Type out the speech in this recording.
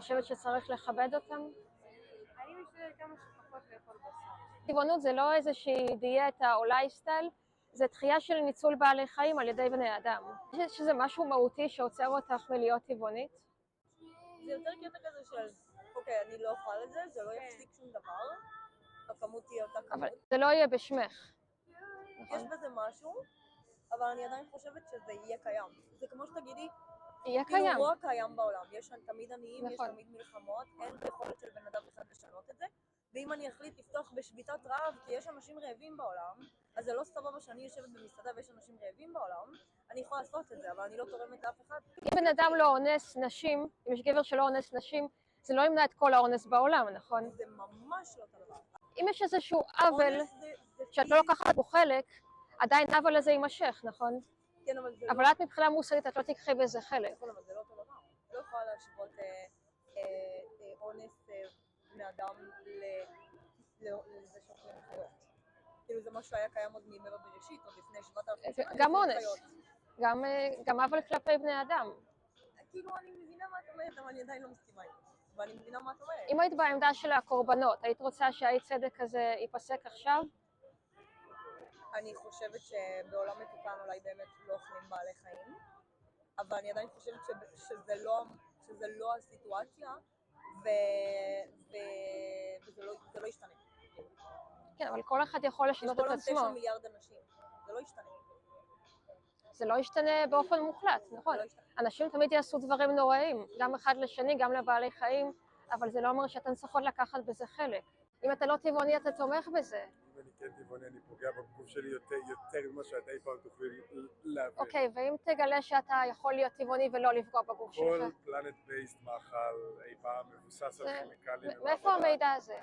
חושבת שצריך לכבד אותם? אני משתדלת כמה שפחות לאכול בשר. טבעונות זה לא איזושהי דיאטה או לייסטייל, זה דחייה של ניצול בעלי חיים על ידי בני אדם. שזה משהו מהותי שעוצר אותך מלהיות טבעונית? זה יותר קטע כזה של, אוקיי, אני לא אוכל את זה, זה לא יפסיק שום דבר, הכמות תהיה אותה כמות. אבל זה לא יהיה בשמך. יש בזה משהו, אבל אני עדיין חושבת שזה יהיה קיים. זה כמו שתגידי, יהיה כאילו קיים. רוע קיים בעולם, יש תמיד עניים, יש נכון. תמיד מלחמות, אין יכולת של בן אדם אחד לשנות את זה, ואם אני אחליט לפתוח בשביתת רעב, כי יש אנשים רעבים בעולם, אז זה לא סבבה שאני יושבת במסעדה ויש אנשים רעבים בעולם, אני יכולה לעשות את זה, אבל אני לא תורמת לאף אחד. אם בן אדם לא אונס נשים, אם יש גבר שלא אונס נשים, זה לא ימנע את כל האונס בעולם, נכון? זה ממש לא אותו דבר. אם יש איזשהו עוול אונס זה שאת לא לוקחת בו חלק, עדיין העוול הזה יימשך, נכון? כן, אבל זה אבל את מבחינה מוסרית את לא תיקחי בזה חלק. נכון, אבל זה לא אותו דבר. לא יכולה להשוות אונס בני אדם לזה שאוכלים חיות. כאילו זה משהו שהיה קיים עוד מימי בראשית, עוד לפני 7,000 שנה. גם אונס. גם עוול כלפי בני אדם. כאילו אני מבינה מה את אומרת, אבל אני עדיין לא מסכימה איתה. ואני מבינה מה את אומרת. אם היית בעמדה של הקורבנות, היית רוצה שהאי צדק הזה ייפסק עכשיו? אני חושבת שבעולם מתוקן אולי באמת לא אוכלים בעלי חיים, אבל אני עדיין חושבת שזה לא הסיטואציה, וזה לא ישתנה. כן, אבל כל אחד יכול לשנות את יש עצמו. בעולם 9 מיליארד אנשים, זה לא ישתנה. זה לא ישתנה באופן מוחלט, נכון? אנשים תמיד יעשו דברים נוראים, גם אחד לשני, גם לבעלי חיים, אבל זה לא אומר שאתן צריכות לקחת בזה חלק. אם אתה לא טבעוני, אתה תומך בזה. אם אני כן טבעוני, אני פוגע בגוף שלי יותר ממה שאתה אי פעם תוכלי להבין. אוקיי, ואם תגלה שאתה יכול להיות טבעוני ולא לפגוע בגוף שלך? כל פלנט בייסט מאכל אי פעם מבוסס על כימיקלים. מאיפה המידע הזה?